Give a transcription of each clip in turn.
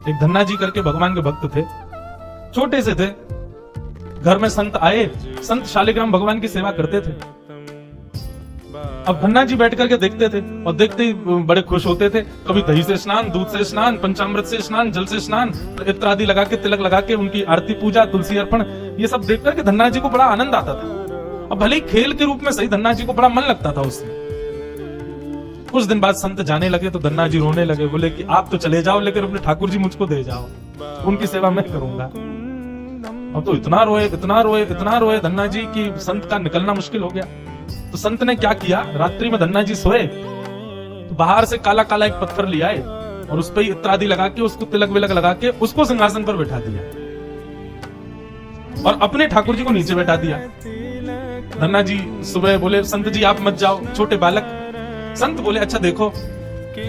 एक धन्ना जी करके भगवान के भक्त थे, छोटे से थे। घर में संत आए, संत शालिग्राम भगवान की सेवा करते थे। अब धन्ना जी बैठ करके देखते थे और देखते ही बड़े खुश होते थे। कभी दही से स्नान, दूध से स्नान, पंचामृत से स्नान, जल से स्नान, इत्र आदि लगा के, तिलक लगा के, उनकी आरती पूजा, तुलसी अर्पण, ये सब देख करके धन्ना जी को बड़ा आनंद आता था। अब भले ही खेल के रूप में सही, धन्ना जी को बड़ा मन लगता था उसमें। कुछ दिन बाद संत जाने लगे तो धन्ना जी रोने लगे, बोले कि आप तो चले जाओ लेकिन अपने ठाकुर जी मुझको दे जाओ, उनकी सेवा मैं करूंगा। अब तो इतना रोए, इतना रोए, इतना रोए धन्ना जी की संत का निकलना मुश्किल हो गया। तो संत ने क्या किया, रात्रि में धन्ना जी सोए तो बाहर से काला काला एक पत्थर ले आए और उस पर इत्र आदि लगा के, उसको तिलक विलक लगा के, उसको सिंहासन पर बैठा दिया और अपने ठाकुर जी को नीचे बैठा दिया। धन्ना जी सुबह बोले, संत जी आप मत जाओ, छोटे बालक। संत बोले, अच्छा देखो,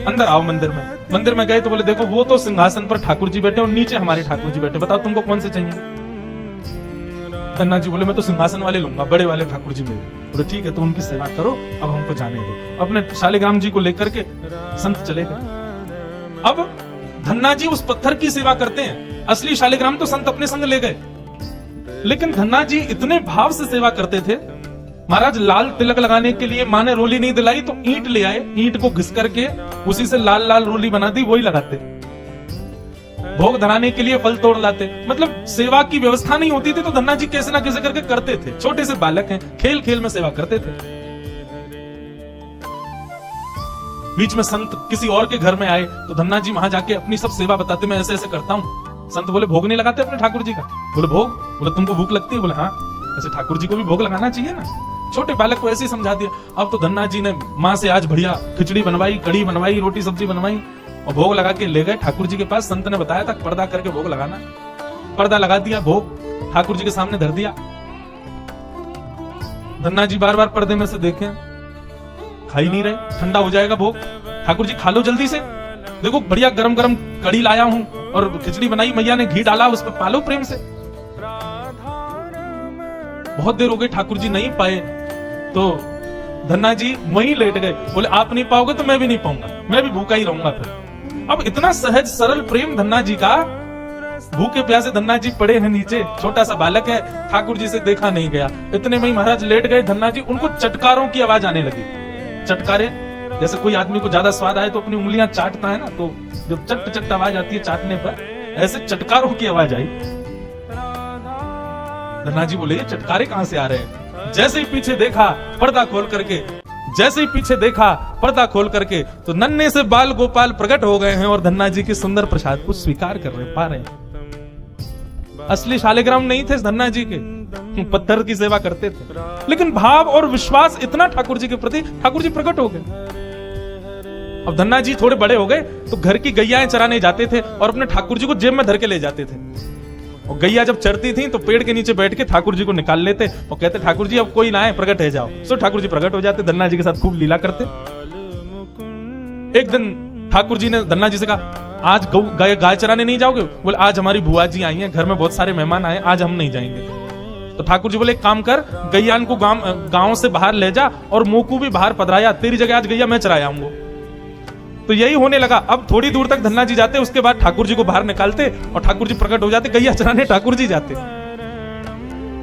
अंदर आओ मंदिर में। मंदिर में गए तो बोले, देखो वो तो सिंहासन पर ठाकुर जी बैठे और नीचे हमारे ठाकुर जी बैठे, बताओ तुमको कौन से चाहिए। धन्ना जी बोले, मैं तो सिंहासन वाले लूंगा, बड़े वाले ठाकुर जी मेरे। बोले ठीक है, तो उनकी सेवा करो, अब हमको जाने दो। अपने शालिग्राम जी को लेकर के संत चले गए। अब धन्ना जी उस पत्थर की सेवा करते हैं, असली शालिग्राम तो संत अपने संग ले गए, लेकिन धन्ना जी इतने भाव से सेवा करते थे। महाराज लाल तिलक लगाने के लिए माँ ने रोली नहीं दिलाई तो ईंट ले आए, ईंट को घिस करके उसी से लाल लाल रोली बना दी, वही लगाते। भोग धराने के लिए फल तोड़ लाते। मतलब सेवा की व्यवस्था नहीं होती थी तो धन्ना जी कैसे ना कैसे करके करते थे। छोटे से बालक हैं, खेल खेल में सेवा करते थे। बीच में संत किसी और के घर में आए तो धन्ना जी वहां जाके अपनी सब सेवा बताते, मैं ऐसे ऐसे करता हूँ। संत बोले, भोग नहीं लगाते अपने ठाकुर जी का? बोले भोग? बोले तुमको भूख लगती है? बोले हाँ, ऐसे ठाकुर जी को भी भोग लगाना चाहिए ना। छोटे बालक को ऐसे ही समझा दिया। अब तो धन्ना जी ने माँ से आज बढ़िया खिचड़ी बनवाई, कड़ी बनवाई, रोटी सब्जी बनवाई और भोग लगा के ले गए ठाकुर जी के पास। संत ने बताया था पर्दा करके भोग लगाना, पर्दा लगा दिया, भोग ठाकुर जी के सामने धर दिया। धन्ना जी बार बार पर्दे में से देखें, खा ही नहीं रहे, ठंडा हो जाएगा भोग। ठाकुर जी खा लो जल्दी से, देखो बढ़िया गरम गरम कड़ी लाया हूं और खिचड़ी बनाई, मैया ने घी डाला, उस पर पालो प्रेम से। बहुत देर हो गई, ठाकुर जी नहीं पाए तो धन्ना जी वहीं लेट गए। बोले आप नहीं पाओगे तो मैं भी नहीं पाऊंगा, मैं भी भूखा ही रहूंगा फिर। अब इतना सहज सरल प्रेम धन्ना जी का, भूखे प्यासे धन्ना जी पड़े हैं नीचे, छोटा सा बालक है, ठाकुर जी से देखा नहीं गया। इतने में ही महाराज लेट गए धन्ना जी। उनको चटकारों की आवाज आने लगी। चटकारे जैसे कोई आदमी को ज्यादा स्वाद आए तो अपनी उंगलियां चाटता है ना, तो जब चट चट आवाज आती है चाटने पर, ऐसे चटकारों की आवाज आई। धन्ना जी बोले, ये चटकारे कहां से आ रहे हैं? जैसे ही पीछे देखा पर्दा खोल करके, जैसे ही पीछे देखा पर्दा खोल करके तो नन्हे से बाल गोपाल प्रकट हो गए हैं और धन्ना जी के सुंदर प्रसाद को स्वीकार कर रहे, पा रहे हैं। असली शालिग्राम नहीं थे धन्ना जी के, पत्थर की सेवा करते थे, लेकिन भाव और विश्वास इतना ठाकुर जी के प्रति, ठाकुर जी प्रकट हो गए। अब धन्ना जी थोड़े बड़े हो गए तो घर की गैयाएं चराने जाते थे और अपने ठाकुर जी को जेब में धर के ले जाते थे। और गैया जब चरती थी तो पेड़ के नीचे बैठ के ठाकुर जी को निकाल लेते और कहते, ठाकुर जी अब कोई ना आए, प्रकट है जाओ। सो ठाकुर जी प्रकट हो जाते, धन्ना जी के साथ खूब लीला करते। एक दिन ठाकुर जी ने धन्ना जी से कहा, आज गाय चराने नहीं जाओगे? बोले आज हमारी बुआ जी आई हैं, घर में बहुत सारे मेहमान आए, आज हम नहीं जाएंगे। तो ठाकुर जी बोले, एक काम कर, गैयान को गांव से बाहर ले जा और मोकू भी बाहर पधराया, तेरी जगह आज गैया मैं चराया आऊंगा। तो यही होने लगा। अब थोड़ी दूर तक धन्ना जी जाते, उसके बाद ठाकुर जी को बाहर निकालते और ठाकुर जी प्रकट हो जाते, गैया चराने ठाकुर जी जाते।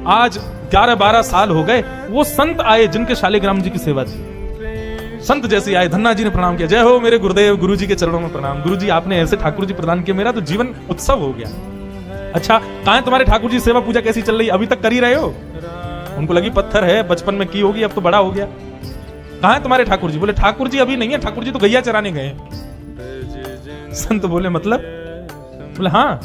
आज 11-12 साल हो गए, वो संत आए जिनके शालिग्राम जी की सेवा थी। संत जैसे आए, धन्ना जी ने प्रणाम किया, जय हो मेरे गुरुदेव, गुरु जी के चरणों में प्रणाम। गुरु जी आपने ऐसे ठाकुर जी प्रदान किया, मेरा तो जीवन उत्सव हो गया। अच्छा कहां है तुम्हारे ठाकुर जी, सेवा पूजा कैसी चल रही, अभी तक कर ही रहे हो? उनको लगी पत्थर है, बचपन में की होगी, अब तो बड़ा हो गया। कहां है तुम्हारे ठाकुर जी? बोले ठाकुर जी अभी नहीं है, ठाकुर जी तो गैया चराने गए। संत बोले मतलब? बोले हाँ,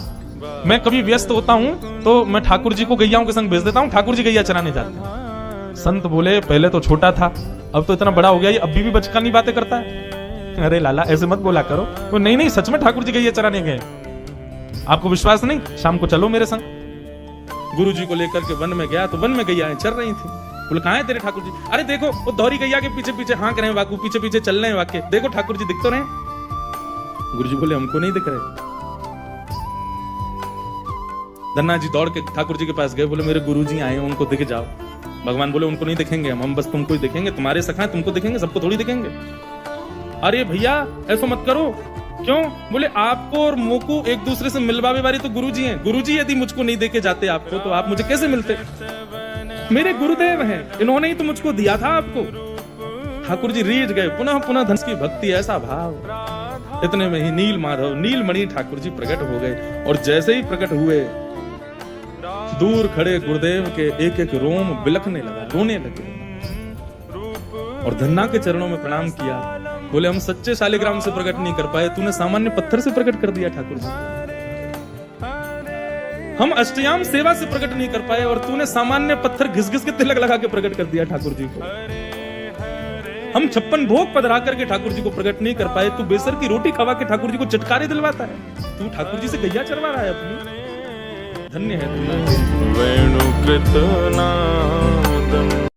मैं कभी व्यस्त होता हूं तो मैं ठाकुर जी को गैयाओं के संग भेज देता हूं, ठाकुर जी गैया चराने जाते हैं। संत बोले पहले तो छोटा था, अब तो इतना बड़ा हो गया, ये अभी भी बचकानी बातें करता है। अरे लाला ऐसे मत बोला करो। तो नहीं सच में ठाकुर जी गैया चराने गए। आपको विश्वास नहीं? शाम को चलो मेरे संग। गुरु जी को लेकर के वन में गया तो वन में गैयाएं चर रही थी। बोले कहां है तेरे ठाकुर जी? अरे देखो वो दोहरी गैया के पीछे पीछे हाँक रहे हैं वाकू, पीछे पीछे चल रहे हैं वाक्य, देखो ठाकुर जी दिख तो रहे। गुरु जी बोले हमको नहीं दिख रहे। धन्ना जी दौड़ के ठाकुर जी के पास गए, बोले मेरे गुरु जी आए, उनको दिख जाओ। भगवान बोले उनको नहीं दिखेंगे, हम बस तुमको ही दिखेंगे, तुम्हारे सखा तुमको दिखेंगे, सबको थोड़ी दिखेंगे। अरे भैया ऐसा मत करो, क्यों? बोले आपको और मोको एक दूसरे से मिलवावे वाली तो गुरुजी हैं। गुरुजी यदि मुझको नहीं देके जाते आपको, तो आप मुझे कैसे मिलते? मेरे गुरुदेव हैं, इन्होंने ही तो मुझको दिया था आपको। ठाकुर जी रीझ गए, पुनः पुनः धन की भक्ति, ऐसा भाव। इतने में ही नील माधव, नीलमणि ठाकुर जी प्रकट हो गए, और जैसे ही प्रकट हुए, दूर खड़े गुरुदेव के एक एक रोम बिलखने लगा, रोने लगे, और धन्ना के चरणों में प्रणाम किया। बोले हम सच्चे शालिग्राम से प्रकट नहीं कर पाए, तूने सामान्य पत्थर से प्रकट कर दिया ठाकुर जी। हम अष्टयाम सेवा से प्रकट नहीं कर पाए, और तूने सामान्य पत्थर घिस घिस के तिलक लगा के प्रकट कर दिया ठाकुर जी को। हम 56 भोग पधरा करके ठाकुर जी को प्रकट नहीं कर पाए, तू बेसर की रोटी खवा के ठाकुर जी को चटकारे दिलवाता है। तू ठाकुर जी से गैया चरवा रहा है अपनी। धन्य है तू। वेणुकृत नाम